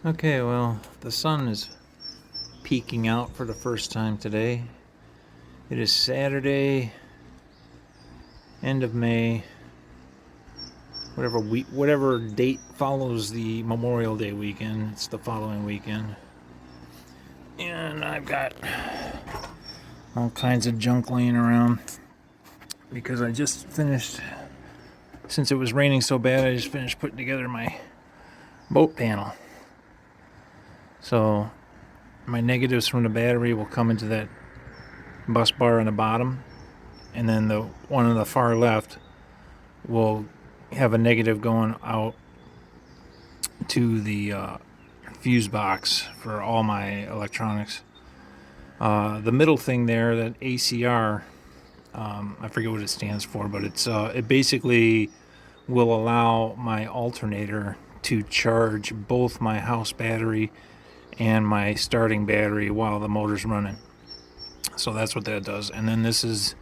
Okay, well, the sun is peeking out for the first time today. It is Saturday, end of May, whatever date follows the Memorial Day weekend. It's the following weekend. And I've got all kinds of junk laying around because I just finished, since it was raining so bad, I just finished putting together my boat panel. So my negatives from the battery will come into that bus bar on the bottom, and then the one on the far left will have a negative going out to the fuse box for all my electronics. The middle thing there, that ACR, I forget what it stands for, but it basically will allow my alternator to charge both my house battery and my starting battery while the motor's running. So that's what that does. And then this is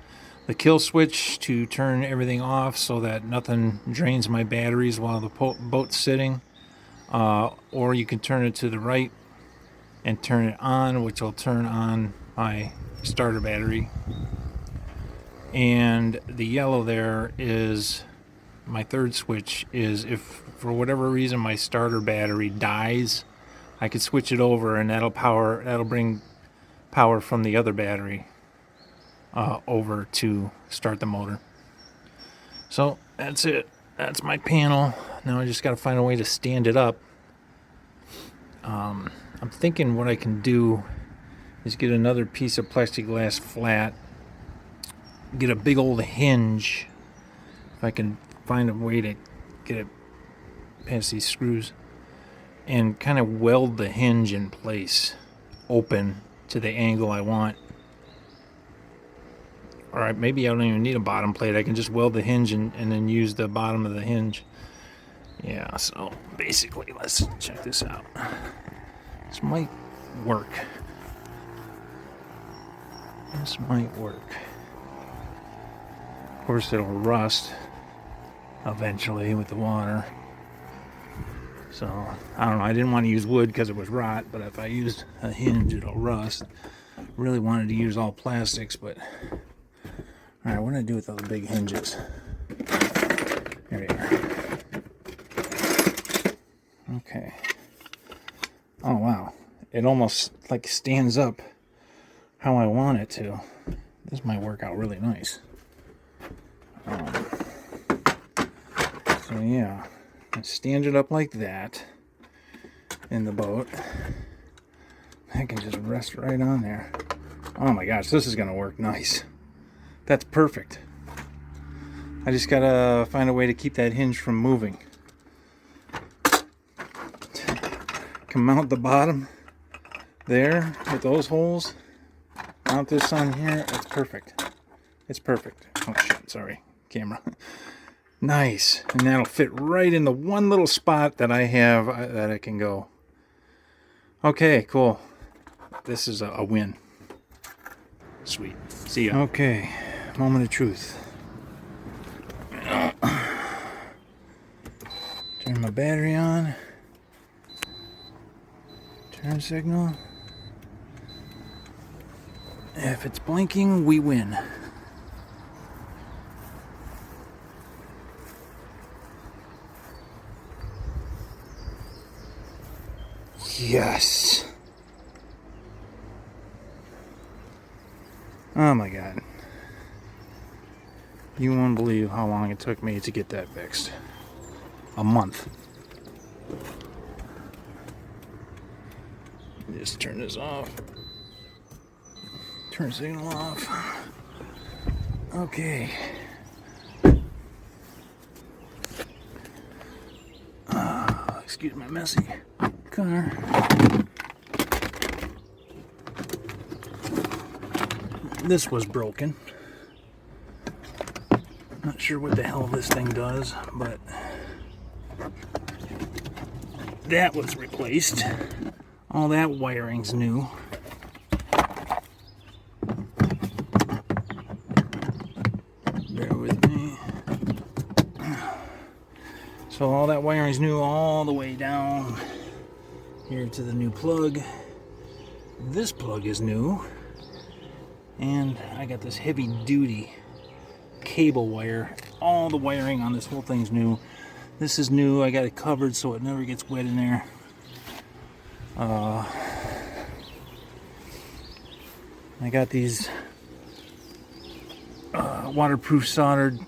the kill switch to turn everything off so that nothing drains my batteries while the boat's sitting. Or you can turn it to the right and turn it on, which will turn on my starter battery. And the yellow there is my third switch. Is if for whatever reason my starter battery dies, I could switch it over, and that'll bring power from the other battery over to start the motor. So that's it. That's my panel. Now I just got to find a way to stand it up. I'm thinking what I can do is get another piece of plexiglass flat, get a big old hinge, if I can find a way to get it past these screws, and kind of weld the hinge in place, open to the angle I want. Or maybe I don't even need a bottom plate. I can just weld the hinge and then use the bottom of the hinge. Yeah, so basically, let's check this out. This might work. This might work. Of course, it'll rust eventually with the water. So, I don't know. I didn't want to use wood because it was rot, but if I used a hinge, it'll rust. Really wanted to use all plastics, but... Alright, what do I do with those big hinges? There they are. Okay. Oh, wow. It almost like stands up how I want it to. This might work out really nice. So yeah, I stand it up like that in the boat. I can just rest right on there. Oh my gosh, this is gonna work nice. That's perfect. I just gotta find a way to keep that hinge from moving. Can mount the bottom there with those holes. Mount this on here. It's perfect. It's perfect. Oh shit, sorry, camera. Nice. And that'll fit right in the one little spot that I have that I can go. Okay, cool. This is a win. Sweet. See ya. Okay, moment of truth. Turn my battery on. Turn signal. If it's blinking, we win. Yes. Oh my god. You won't believe how long it took me to get that fixed. A month. Just turn this off. Turn signal off. Okay. Excuse my messy car. This was broken. Not sure what the hell this thing does, but that was replaced. All that wiring's new. Bear with me. So all that wiring's new all the way down Here to the new plug. This plug is new. And I got this heavy duty cable wire. All the wiring on this whole thing's new. This is new. I got it covered so it never gets wet in there. I got these waterproof soldered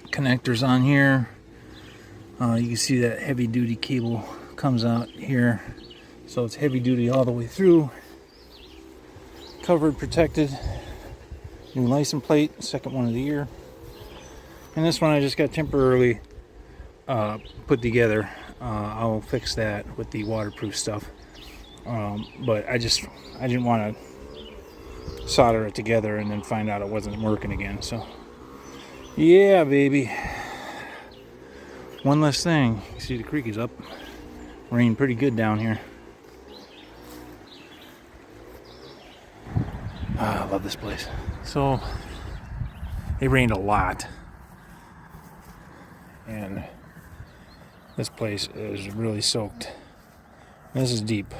connectors on here. You can see that heavy duty cable comes out here. So it's heavy duty all the way through. Covered, protected. New license plate, second one of the year. And this one I just got temporarily put together. I'll fix that with the waterproof stuff. But I didn't want to solder it together and then find out it wasn't working again. So yeah, baby. One less thing. You see the creek is up. Rained pretty good down here. I love this place. So it rained a lot. And this place is really soaked. This is deep.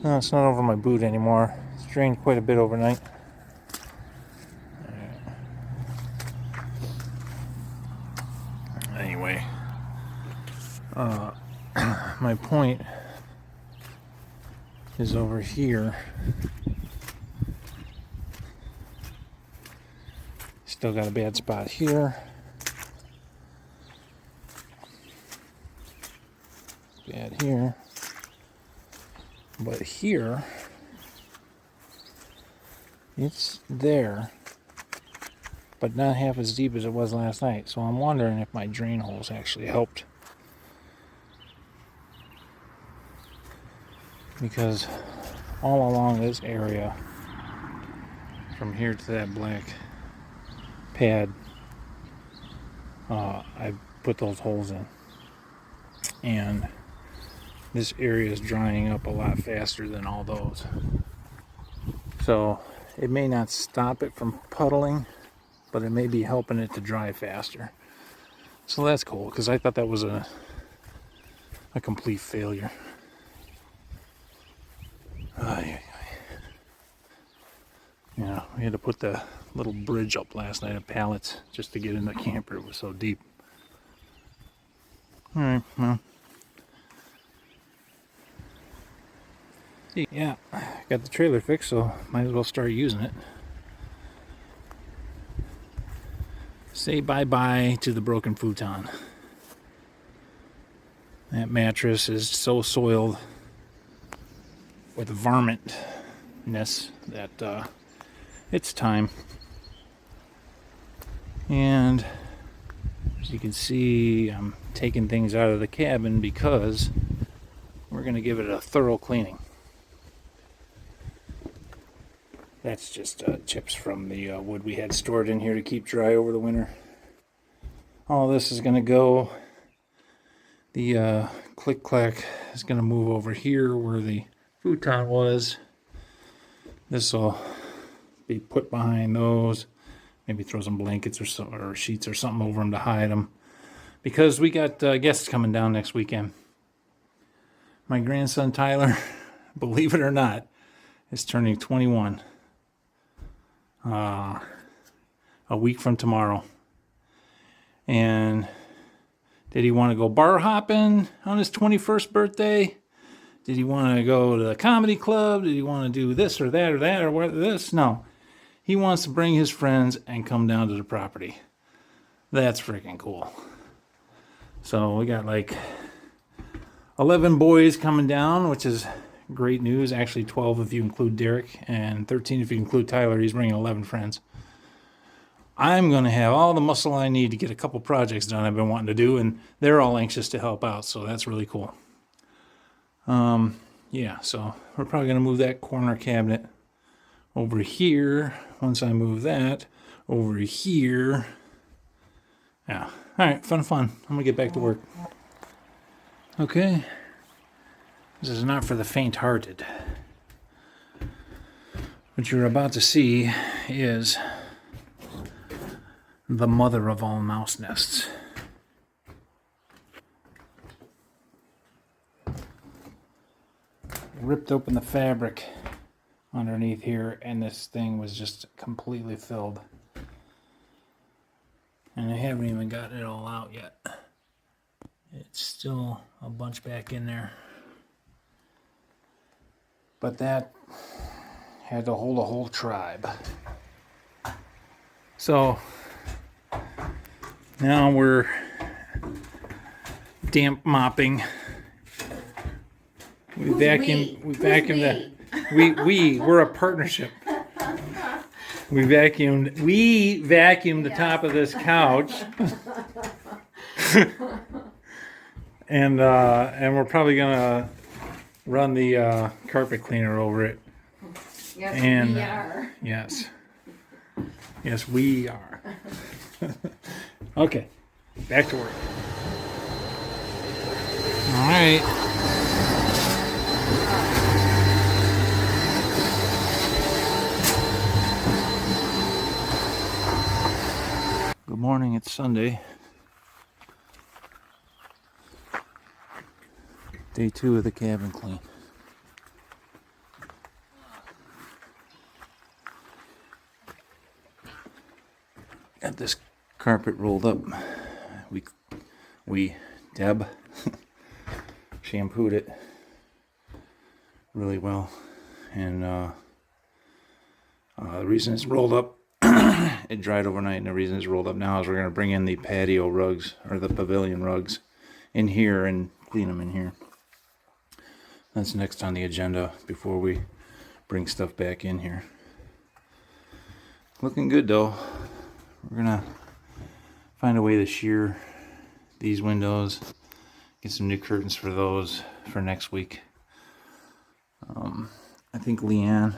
No, it's not over my boot anymore. It's drained quite a bit overnight. Anyway, my point is over here. Still got a bad spot here. Bad here. But here, it's there, but not half as deep as it was last night. So I'm wondering if my drain holes actually helped. Because all along this area, from here to that black pad, I put those holes in. And this area is drying up a lot faster than all those. So it may not stop it from puddling, but it may be helping it to dry faster. So that's cool, because I thought that was a complete failure. Yeah, we had to put the little bridge up last night of pallets just to get in the camper. It was so deep. Alright, well. Yeah, got the trailer fixed, so might as well start using it. Say bye-bye to the broken futon. That mattress is so soiled with varmintness that it's time. And as you can see, I'm taking things out of the cabin because we're going to give it a thorough cleaning. That's just chips from the wood we had stored in here to keep dry over the winter. All this is going to go. The click-clack is going to move over here where the futon was. This will be put behind those. Maybe throw some blankets or sheets or something over them to hide them. Because we got guests coming down next weekend. My grandson Tyler, believe it or not, is turning 21. A week from tomorrow. And did he want to go bar hopping on his 21st birthday? Did he want to go to the comedy club? Did he want to do this or that or that or what, this? No. He wants to bring his friends and come down to the property. That's freaking cool. So we got like 11 boys coming down, which is great news. Actually 12 if you include Derek, and 13 if you include Tyler. He's bringing 11 friends. I'm going to have all the muscle I need to get a couple projects done I've been wanting to do, and they're all anxious to help out, so that's really cool. Yeah, so we're probably going to move that corner cabinet over here. Once I move that over here. Yeah. All right, fun. I'm going to get back to work. Okay. This is not for the faint-hearted. What you're about to see is the mother of all mouse nests. ripped open the fabric underneath here, and this thing was just completely filled. And I haven't even gotten it all out yet. It's still a bunch back in there. But that had to hold a whole tribe. So now we're damp mopping. We vacuumed that. We're a partnership. We vacuumed the top of this couch. and we're probably gonna run the carpet cleaner over it. Yes, and we are. Yes, we are. Okay, back to work. All right. Good morning, it's Sunday. Day 2 of the cabin clean. Got this carpet rolled up. Deb shampooed it really well, and the reason it's rolled up, it dried overnight, and the reason it's rolled up now is we're going to bring in the patio rugs, or the pavilion rugs, in here and clean them in here. That's next on the agenda before we bring stuff back in here. Looking good though. We're gonna find a way to shear these windows, get some new curtains for those for next week. I think Leanne,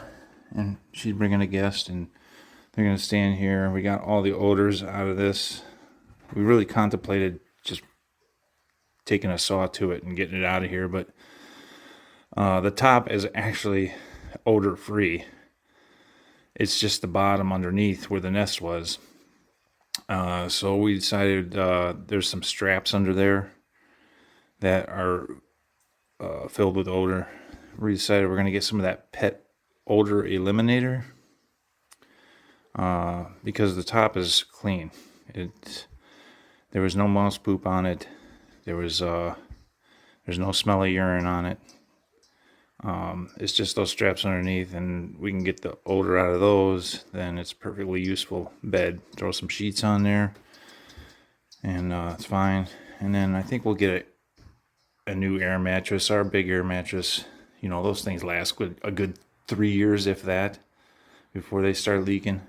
and she's bringing a guest, and they're gonna stay in here. We got all the odors out of this. We really contemplated just taking a saw to it and getting it out of here, but the top is actually odor free. It's just the bottom underneath where the nest was. So we decided there's some straps under there that are filled with odor. We decided we're going to get some of that pet odor eliminator because the top is clean. There was no mouse poop on it. There's no smelly urine on it. It's just those straps underneath, and we can get the odor out of those. Then it's a perfectly useful bed. Throw some sheets on there, and it's fine. And then I think we'll get a new air mattress. Our big air mattress, you know, those things last a good 3 years, if that, before they start leaking.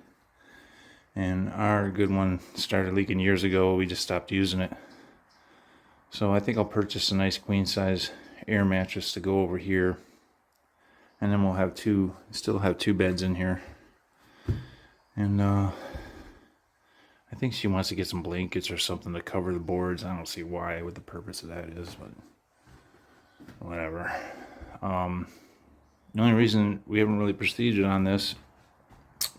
And our good one started leaking years ago. We just stopped using it. So I think I'll purchase a nice queen size air mattress to go over here. And then we'll have still have two beds in here. And I think she wants to get some blankets or something to cover the boards. I don't see what the purpose of that is, but whatever. The only reason we haven't really proceeded on this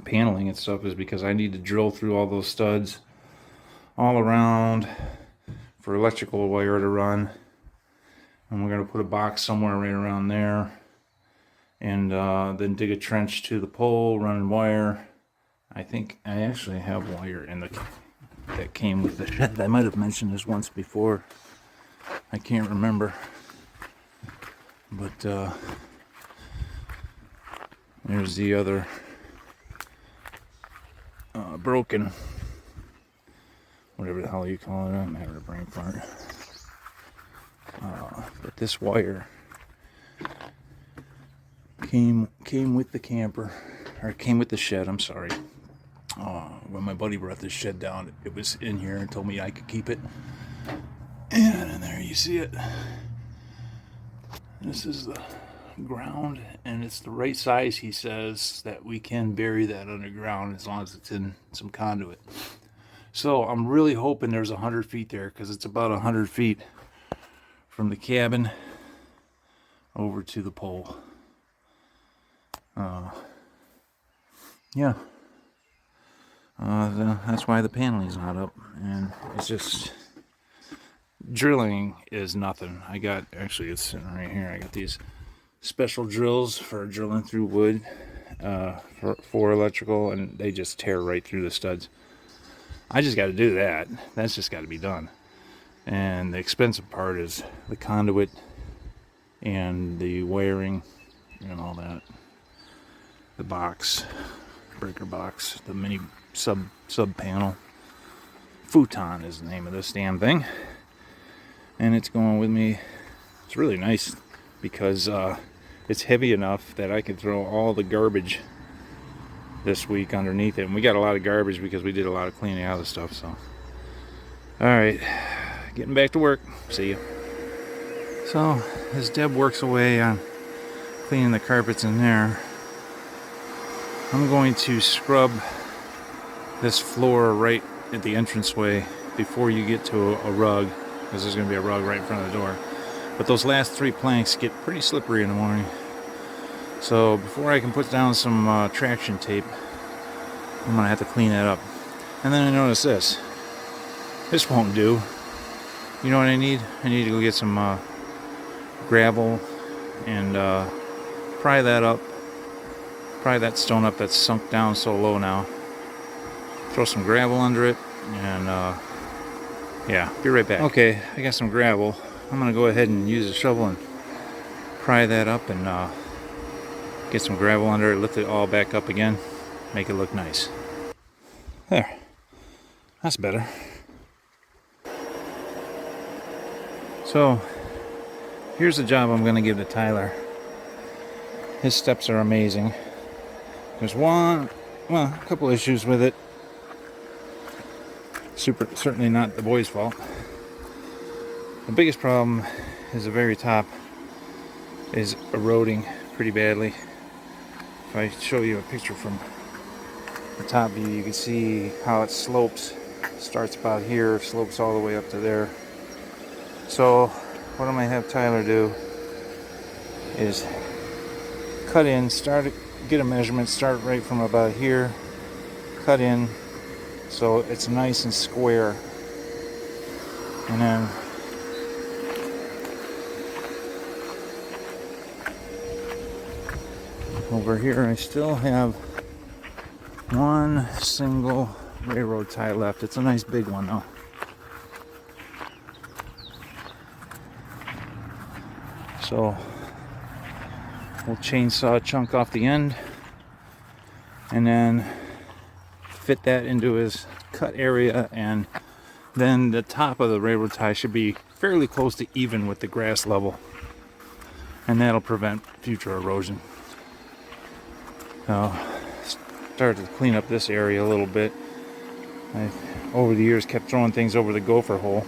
paneling and stuff is because I need to drill through all those studs all around for electrical wire to run. And we're going to put a box somewhere right around there. And then dig a trench to the pole, running wire. I think I actually have wire that came with the shed. I might have mentioned this once before. I can't remember. But there's the other broken, whatever the hell you call it. I'm having a brain fart. But this wire came with the camper, or came with the shed, I'm sorry. When my buddy brought this shed down, it was in here and told me I could keep it. And there you see it. This is the ground, and it's the right size, he says, that we can bury that underground as long as it's in some conduit. So I'm really hoping there's 100 feet there, because it's about 100 feet from the cabin over to the pole. Yeah. That's why the paneling's not up, and it's just drilling is nothing. Actually it's sitting right here. I got these special drills for drilling through wood for electrical, and they just tear right through the studs. I just got to do that. That's just got to be done. And the expensive part is the conduit and the wiring and all that. The box, breaker box, the mini sub panel. Futon is the name of this damn thing. And it's going with me. It's really nice because it's heavy enough that I can throw all the garbage this week underneath it. And we got a lot of garbage because we did a lot of cleaning out of stuff. So, alright, getting back to work. See you. So, as Deb works away on cleaning the carpets in there, I'm going to scrub this floor right at the entranceway before you get to a rug, because there's going to be a rug right in front of the door. But those last 3 planks get pretty slippery in the morning. So before I can put down some traction tape, I'm going to have to clean that up. And then I notice this. This won't do. You know what I need? I need to go get some gravel and pry that up. Pry that stone up that's sunk down so low now. Throw some gravel under it, and yeah, be right back. Okay, I got some gravel. I'm gonna go ahead and use a shovel and pry that up and get some gravel under it, lift it all back up again, make it look nice. There, that's better. So here's the job I'm gonna give to Tyler. His steps are amazing. There's a couple issues with it. Certainly not the boys' fault. The biggest problem is the very top is eroding pretty badly. If I show you a picture from the top view, you can see how it slopes. Starts about here, slopes all the way up to there. So what I'm going to have Tyler do is cut in, get a measurement, start right from about here, cut in so it's nice and square, and then over here I still have one single railroad tie left. It's a nice big one though. So we'll chainsaw a chunk off the end and then fit that into his cut area, and then the top of the railroad tie should be fairly close to even with the grass level, and that'll prevent future erosion. Now, started to clean up this area a little bit. I, over the years, kept throwing things over the gopher hole,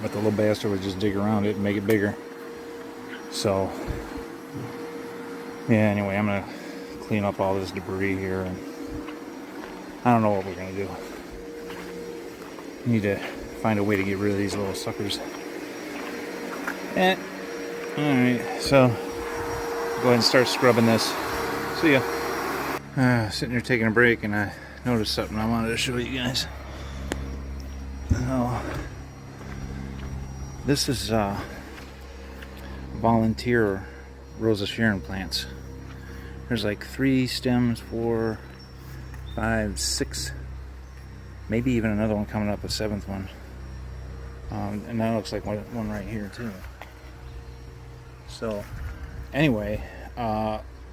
but the little bastard would just dig around it and make it bigger. So yeah, anyway, I'm gonna clean up all this debris here, and I don't know what we're gonna do. Need to find a way to get rid of these little suckers. Alright, so go ahead and start scrubbing this. See ya. Sitting here taking a break, and I noticed something I wanted to show you guys. This is volunteer Rosa Sharon plants. There's like 3 stems, 4, 5, 6, maybe even another one coming up, a 7th one. And that looks like one right here too. So anyway,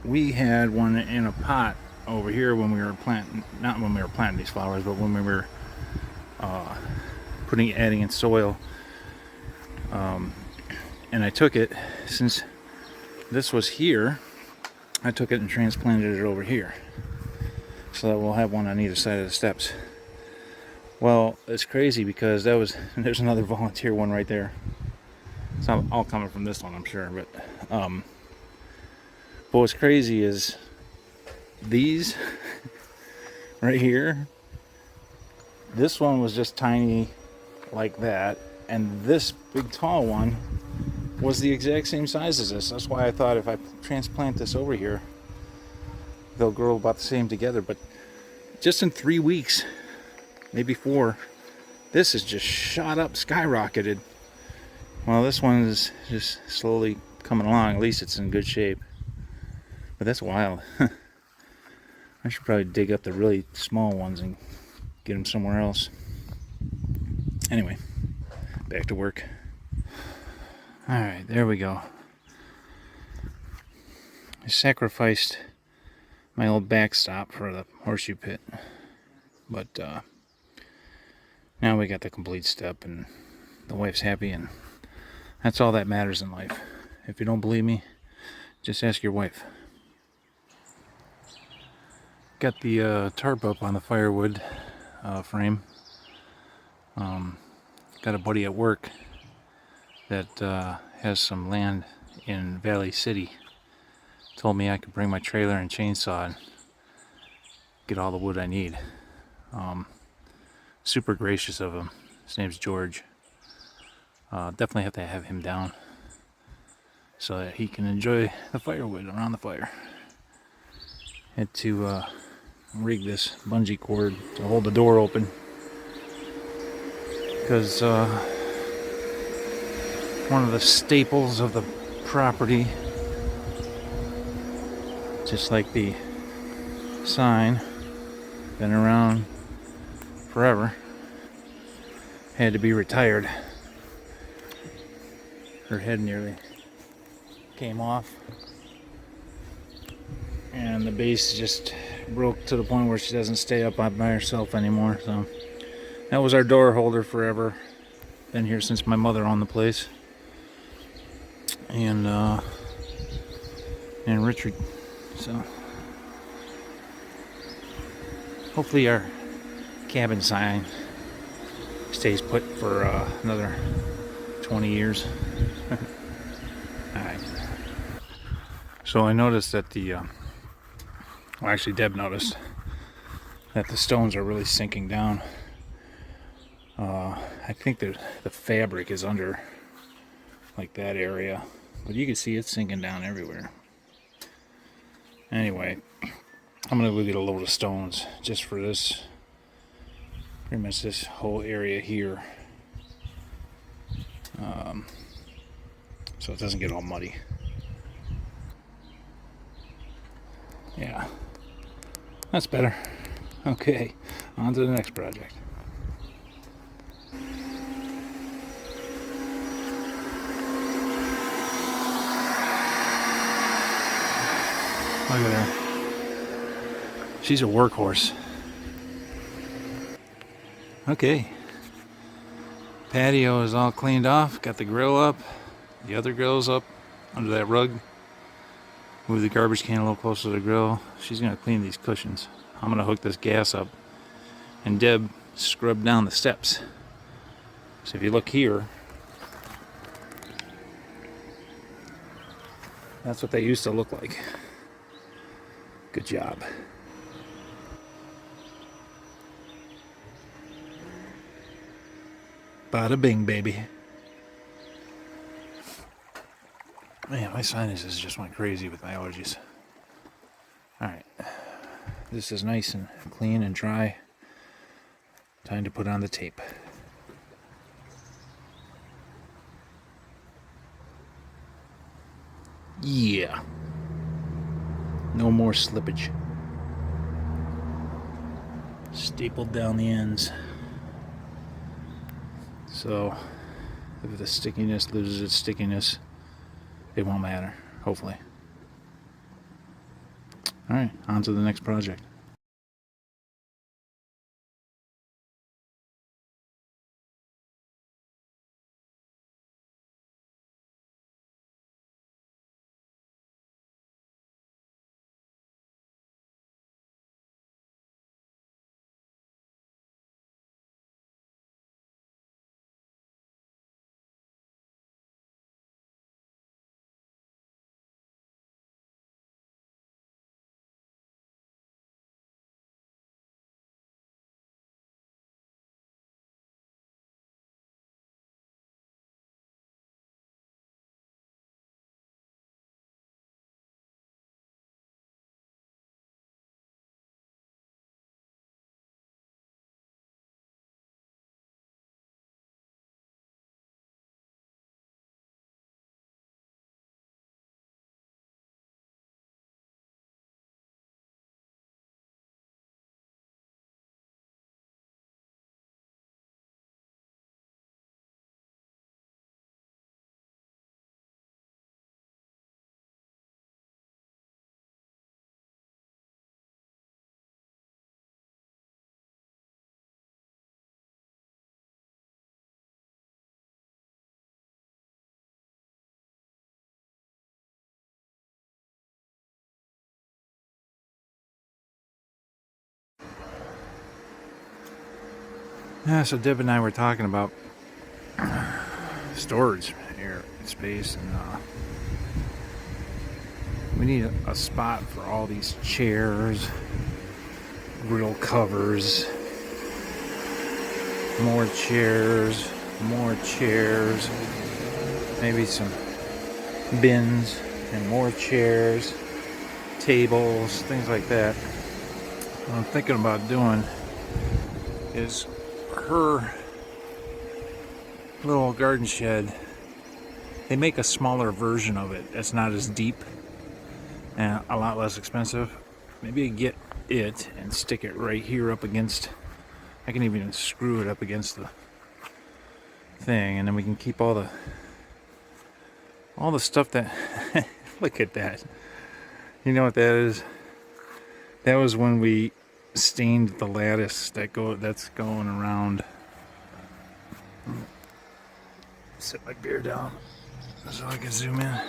we had one in a pot over here when we were planting, not when we were planting these flowers, but when we were adding in soil. And I took it, since this was here, I took it and transplanted it over here, so that we'll have one on either side of the steps. Well, it's crazy because there's another volunteer one right there. It's not all coming from this one, I'm sure, but what's crazy is these right here. This one was just tiny like that, and this big tall one was the exact same size as this. That's why I thought if I transplant this over here, they'll grow about the same together. But just in 3 weeks, maybe 4, this is just shot up, skyrocketed. Well, this one is just slowly coming along. At least it's in good shape. But that's wild. I should probably dig up the really small ones and get them somewhere else. Anyway, back to work. Alright, there we go. I sacrificed my old backstop for the horseshoe pit. But now we got the complete step and the wife's happy, and that's all that matters in life. If you don't believe me, just ask your wife. Got the tarp up on the firewood frame. Got a buddy at work that has some land in Valley City. Told me I could bring my trailer and chainsaw and get all the wood I need. Super gracious of him. His name's George. Definitely have to have him down so that he can enjoy the firewood around the fire. Had to rig this bungee cord to hold the door open because one of the staples of the property, just like the sign, been around forever, had to be retired. Her head nearly came off, and the base just broke to the point where she doesn't stay up by herself anymore. So that was our door holder forever. Been here since my mother owned the place, and Richard. So hopefully our cabin sign stays put for another 20 years. Alright. So I noticed that well, actually Deb noticed that the stones are really sinking down. I think the fabric is under like that area, but you can see it's sinking down everywhere. Anyway, I'm gonna go get a load of stones just for this, pretty much this whole area here, so it doesn't get all muddy. Yeah, that's better. Okay, on to the next project. Look at her. She's a workhorse. Okay. Patio is all cleaned off. Got the grill up. The other grill's up under that rug. Move the garbage can a little closer to the grill. She's going to clean these cushions. I'm going to hook this gas up. And Deb scrubbed down the steps. So if you look here, that's what they used to look like. Good job. Bada bing, baby. Man, my sinuses just went crazy with my allergies. Alright. This is nice and clean and dry. Time to put on the tape. Yeah. No more slippage. Stapled down the ends. So, if the stickiness loses its stickiness, it won't matter, hopefully. Alright, on to the next project. Yeah, so Deb and I were talking about storage area space, and we need a spot for all these chairs, grill covers, more chairs, maybe some bins and more chairs, tables, things like that. What I'm thinking about doing is her little garden shed. They make a smaller version of it that's not as deep and a lot less expensive. Maybe I get it and stick it right here up against, I can even screw it up against the thing, and then we can keep all the stuff that look at that. You know what that is? That was when we stained the lattice that's going around. Set my beer down so I can zoom in.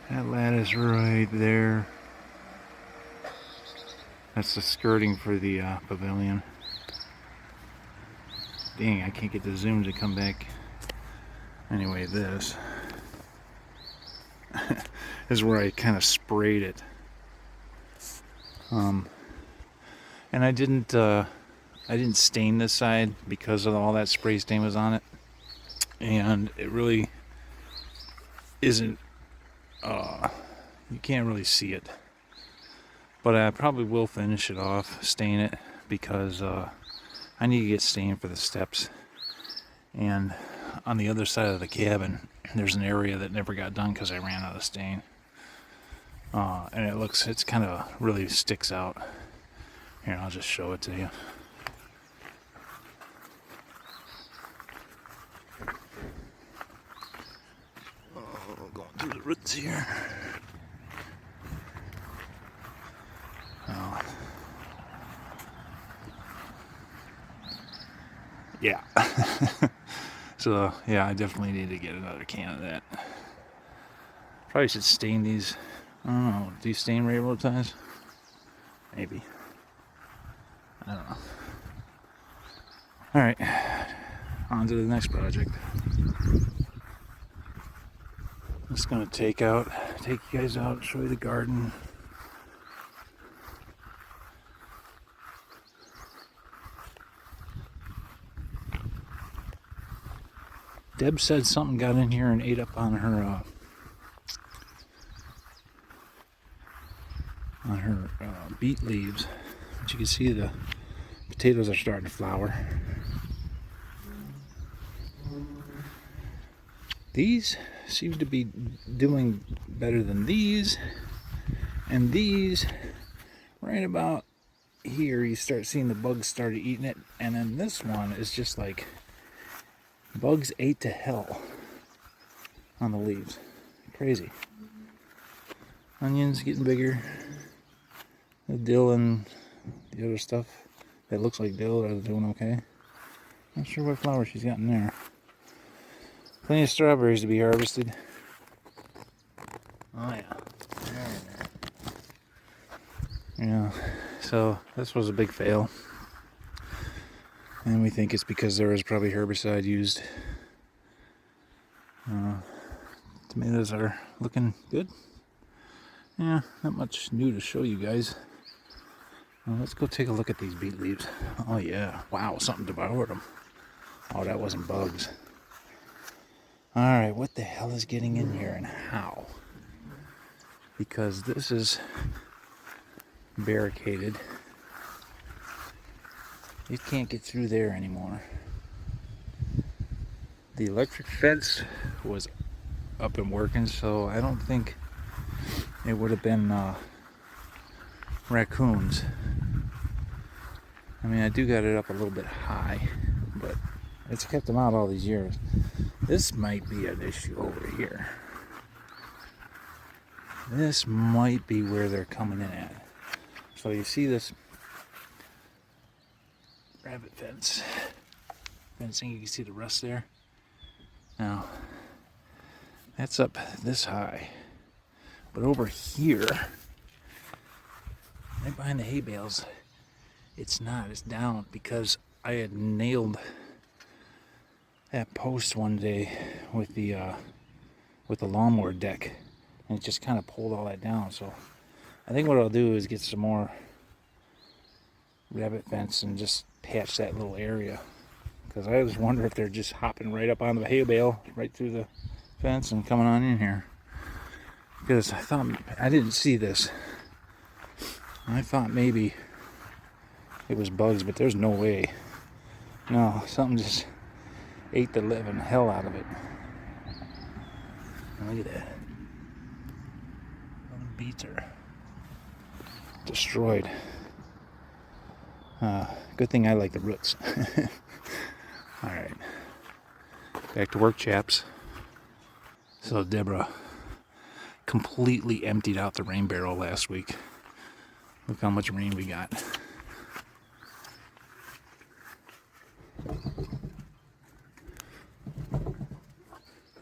That lattice right there. That's the skirting for the pavilion. Dang, I can't get the zoom to come back. Anyway, this is where I kind of sprayed it. And I didn't stain this side because of all that spray stain was on it, and it really isn't. You can't really see it, but I probably will finish it off, stain it, because I need to get stain for the steps. And on the other side of the cabin, there's an area that never got done because I ran out of stain. And it's kind of really sticks out. Here, I'll just show it to you. Oh, going through the roots here. Oh. Yeah. So, yeah, I definitely need to get another can of that. Probably should stain these. I don't know. Do you stain railroad ties? Maybe. I don't know. Alright. On to the next project. I'm just going to take you guys out, show you the garden. Deb said something got in here and ate up on her beet leaves. But you can see the potatoes are starting to flower. These seem to be doing better than these, and these right about here you start seeing the bugs started eating it, and then this one is just like bugs ate to hell on the leaves. Crazy. Onions getting bigger. The dill and the other stuff that looks like dill are doing okay. Not sure what flower she's got in there. Plenty of strawberries to be harvested. Oh yeah. Yeah. So this was a big fail. And we think it's because there was probably herbicide used. Tomatoes are looking good. Yeah, not much new to show you guys. Let's go take a look at these beet leaves. Oh yeah, wow, something devoured them. Oh, that wasn't bugs. Alright, what the hell is getting in here and how? Because this is barricaded. You can't get through there anymore. The electric fence was up and working, so I don't think it would have been raccoons. I mean, I do got it up a little bit high, but it's kept them out all these years. This might be an issue over here. This might be where they're coming in at. So you see this rabbit fencing, you can see the rust there. Now, that's up this high. But over here, right behind the hay bales, It's not. It's down because I had nailed that post one day with the lawnmower deck, and it just kind of pulled all that down. So I think what I'll do is get some more rabbit fence and just patch that little area, because I just wonder if they're just hopping right up on the hay bale right through the fence and coming on in here. Because I thought, I didn't see this. I thought maybe it was bugs, but there's no way. No, something just ate the living hell out of it. Look at that. Them beets are destroyed. Good thing I like the roots. Alright. Back to work, chaps. So Deborah completely emptied out the rain barrel last week. Look how much rain we got.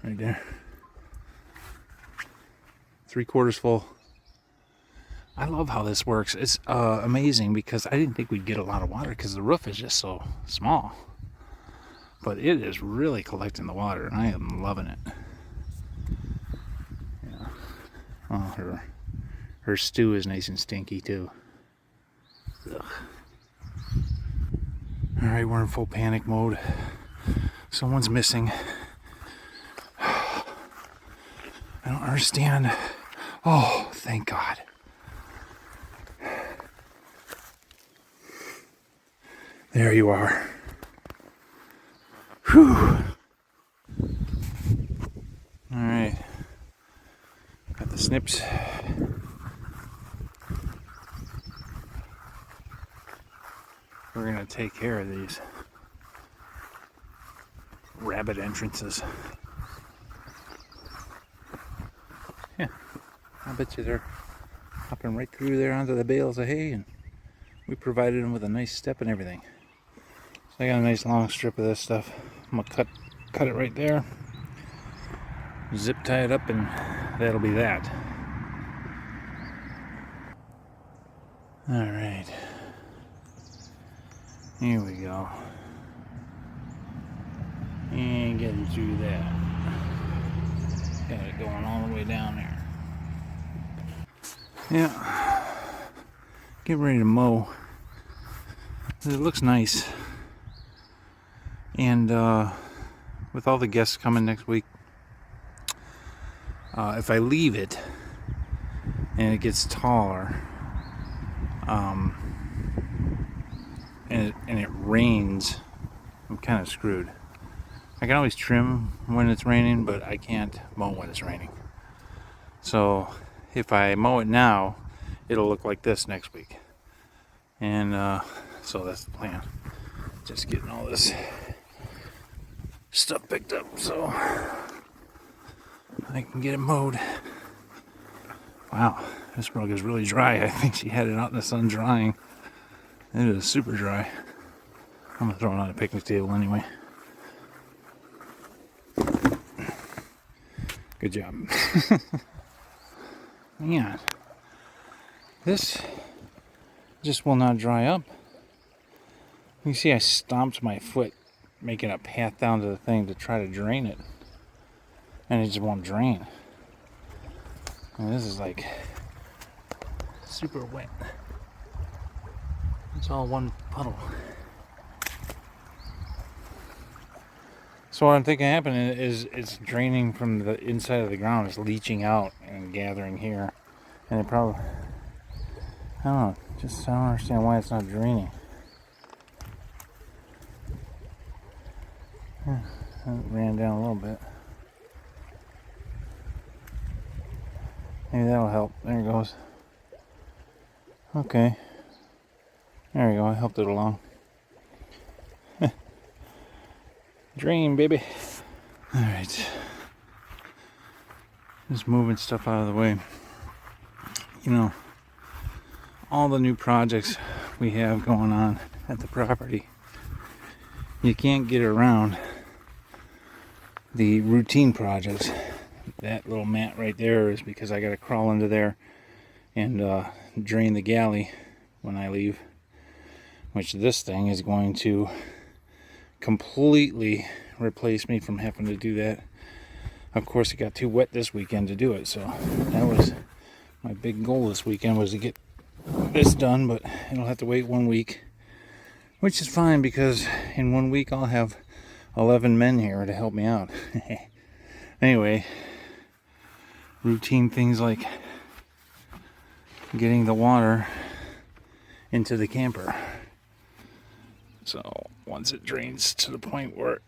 Right there. 3/4 full. I love how this works. It's amazing because I didn't think we'd get a lot of water because the roof is just so small. But it is really collecting the water, and I am loving it. Yeah. Well, her stew is nice and stinky too. Ugh. All right, we're in full panic mode. Someone's missing. I don't understand. Oh, thank God. There you are. Whew. All right. Got the snips. We're gonna take care of these rabbit entrances. Yeah, I bet you they're hopping right through there onto the bales of hay, and we provided them with a nice step and everything. So I got a nice long strip of this stuff. I'm gonna cut it right there, zip tie it up, and that'll be that. All right, here we go. And getting through that. Got it going all the way down there. Yeah. Get ready to mow. It looks nice. And with all the guests coming next week, if I leave it and it gets taller, and it rains, I'm kind of screwed. I can always trim when it's raining, but I can't mow when it's raining. So if I mow it now, it'll look like this next week. And so that's the plan. Just getting all this stuff picked up so I can get it mowed. Wow, this rug is really dry. I think she had it out in the sun drying. It is super dry. I'm gonna throw it on a picnic table anyway. Good job. Man, this just will not dry up. You see I stomped my foot making a path down to the thing to try to drain it, and it just won't drain. And this is like super wet. It's all one puddle. So what I'm thinking happening is it's draining from the inside of the ground. It's leaching out and gathering here. And it probably, I don't know, I don't understand why it's not draining. It ran down a little bit. Maybe that'll help. There it goes. Okay. There we go. I helped it along. Drain, baby. Alright. Just moving stuff out of the way. You know, all the new projects we have going on at the property, you can't get around the routine projects. That little mat right there is because I got to crawl into there and drain the galley when I leave. which this thing is going to completely replace me from having to do that. Of course, it got too wet this weekend to do it, so that was my big goal this weekend, was to get this done, but it'll have to wait 1 week, which is fine because in 1 week I'll have 11 men here to help me out. Anyway, routine things like getting the water into the camper. So once it drains to the point where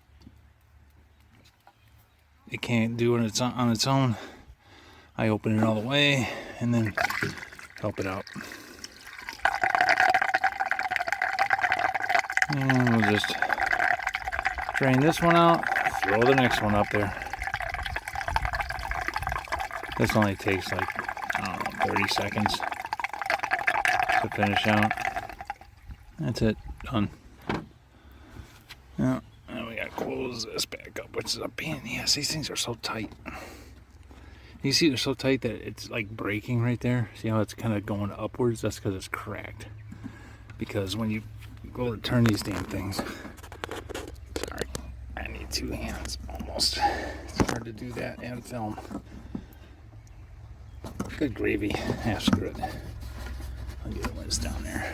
it can't do it on its own, I open it all the way and then help it out. And we'll just drain this one out, throw the next one up there. This only takes like, I don't know, 30 seconds to finish out. That's it, done. Now we gotta close this back up, which is a pain in the ass. These things are so tight. You see they're so tight that it's like breaking right there. See how it's kind of going upwards? That's because it's cracked. Because when you go to turn these damn things, sorry, I need 2 hands almost. It's hard to do that and film. Good gravy. Yeah, screw it. I'll get it when it's down there.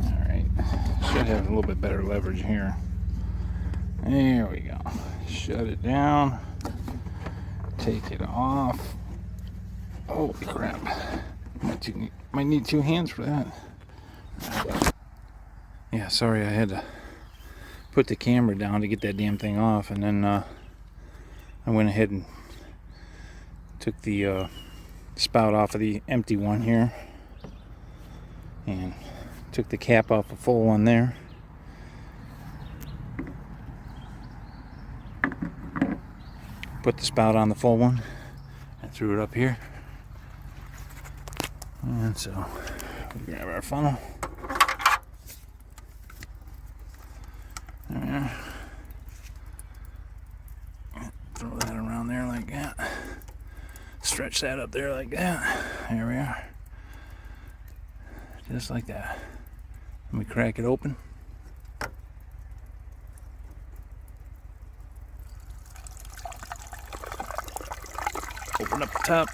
Alright. Should have a little bit better leverage here. There we go. Shut it down. Take it off. Holy crap. Might need 2 hands for that. Yeah, sorry, I had to put the camera down to get that damn thing off, and then I went ahead and took the spout off of the empty one here and took the cap off the full one there. Put the spout on the full one and threw it up here. And so we grab our funnel. There. Throw that around there like that. Stretch that up there like that. There we are. Just like that. Let me crack it open. Open up the top.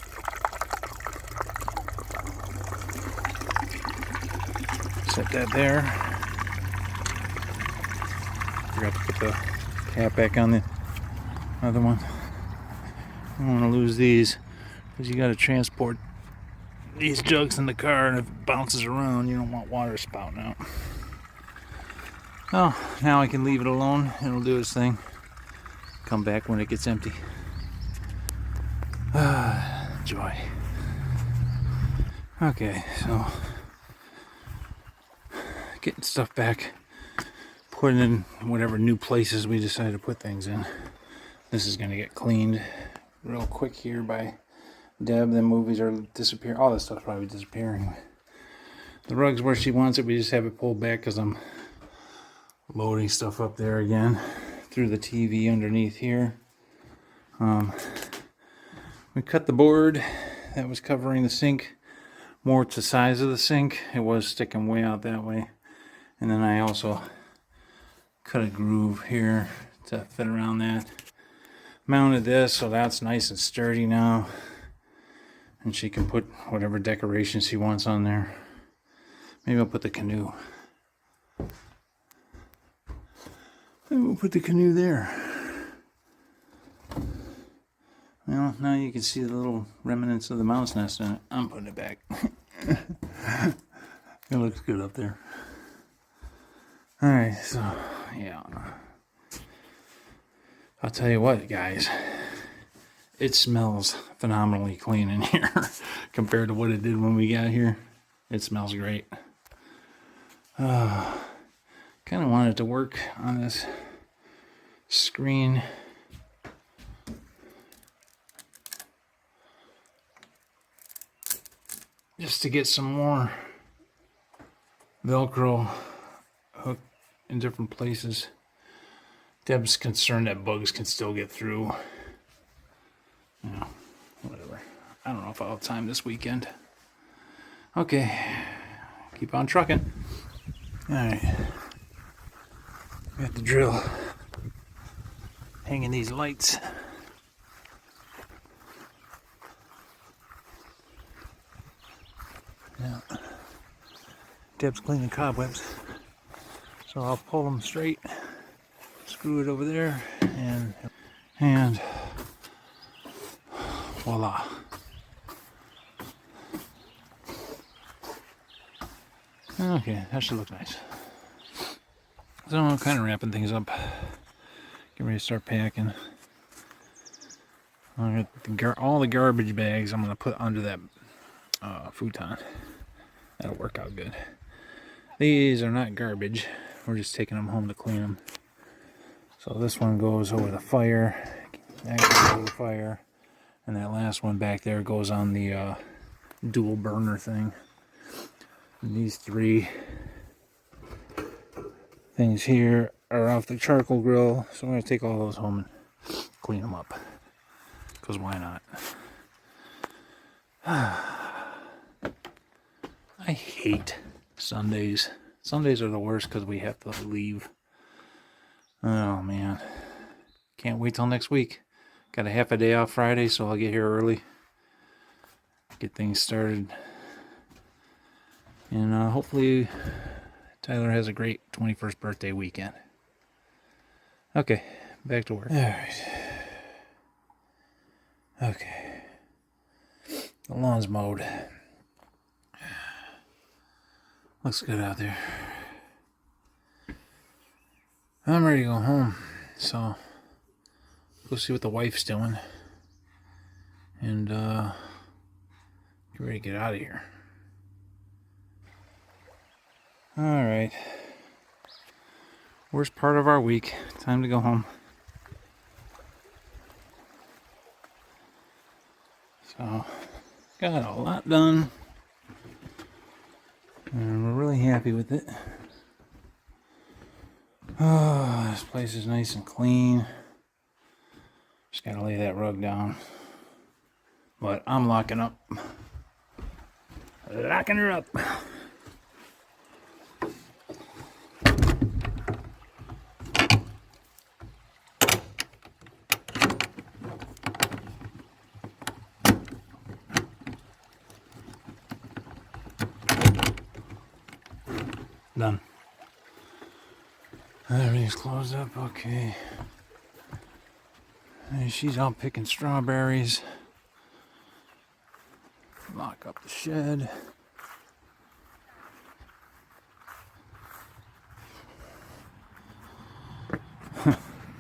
Set that there. Forgot to put the cap back on the other one. I don't want to lose these because you got to transport these jugs in the car, and if it bounces around, you don't want water spouting out. Oh, now I can leave it alone. It'll do its thing. Come back when it gets empty. Joy. Okay, so getting stuff back, putting in whatever new places we decide to put things in. This is going to get cleaned real quick here by Deb. The movies are disappearing. All this stuff's probably disappearing. The rug's where she wants it. We just have it pulled back because I'm loading stuff up there again through the TV underneath here. We cut the board that was covering the sink more to the size of the sink. It was sticking way out that way. And then I also cut a groove here to fit around that. Mounted this so that's nice and sturdy now. And she can put whatever decorations she wants on there. Maybe I'll put the canoe. Maybe we'll put the canoe there. Well, now you can see the little remnants of the mouse nest in it. I'm putting it back. It looks good up there. Alright, so, yeah. I'll tell you what, guys. It smells phenomenally clean in here compared to what it did when we got here. It smells great. Kind of wanted to work on this screen. Just to get some more Velcro hooked in different places. Deb's concerned that bugs can still get through. Yeah, whatever. I don't know if I'll have time this weekend. Okay, keep on trucking. Alright, got the drill hanging these lights. Yeah. Deb's cleaning cobwebs, so I'll pull them straight, screw it over there, and voila. Okay, that should look nice. So I'm kind of wrapping things up. Get ready to start packing. I got all the garbage bags I'm going to put under that futon. That'll work out good. These are not garbage. We're just taking them home to clean them. So this one goes over the fire. That goes over the fire. And that last one back there goes on the dual burner thing. And these three things here are off the charcoal grill. So I'm going to take all those home and clean them up. Because why not? I hate Sundays. Sundays are the worst because we have to leave. Oh man. Can't wait till next week. Got a half a day off Friday, so I'll get here early. Get things started. And hopefully Tyler has a great 21st birthday weekend. Okay, back to work. Alright. Okay. The lawn's mowed. Looks good out there. I'm ready to go home, so go see what the wife's doing. And get ready to get out of here. Alright. Worst part of our week. Time to go home. So, got a lot done. And we're really happy with it. Oh, this place is nice and clean. Just gotta lay that rug down. But I'm locking up. Locking her up. Done. Everything's closed up, okay. And she's out picking strawberries. Lock up the shed.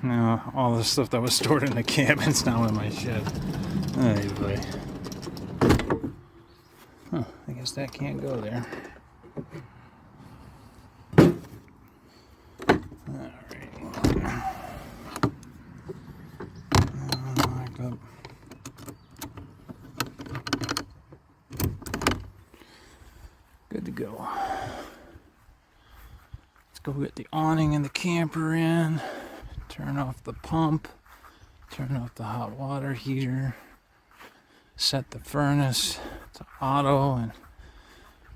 Now, all the stuff that was stored in the cabin's now in my shed. Hey, boy. Huh, I guess that can't go there. Good to go. Let's go get the awning and the camper in. Turn off the pump. Turn off the hot water heater. Set the furnace to auto and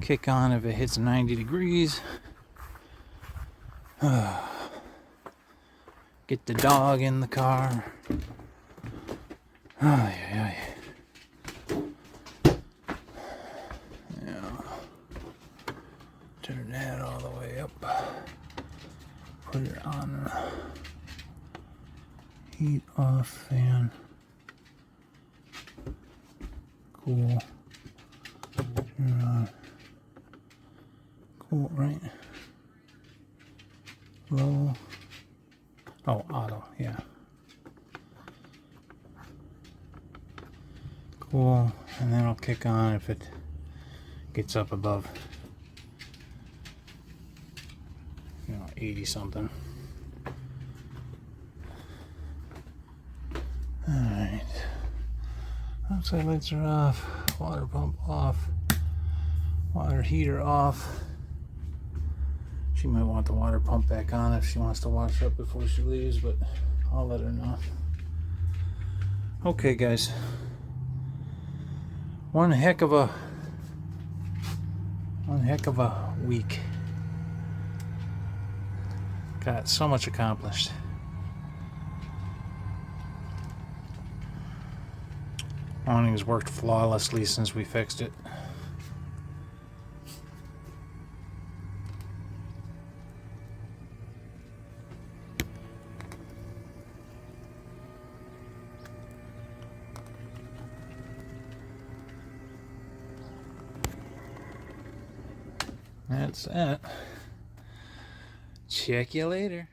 kick on if it hits 90 degrees. Get the dog in the car. Oh, yeah. Turn that all the way up. Put it on. Heat off fan. Cool. Turn on. Cool, right? Low. Oh, auto, yeah. Cool. And then it'll kick on if it gets up above 80 something. Alright. Outside lights are off. Water pump off. Water heater off. She might want the water pump back on if she wants to wash up before she leaves, but I'll let her know. Okay, guys. One heck of a week. Got so much accomplished. Awning's worked flawlessly since we fixed it. That's it. Check you later.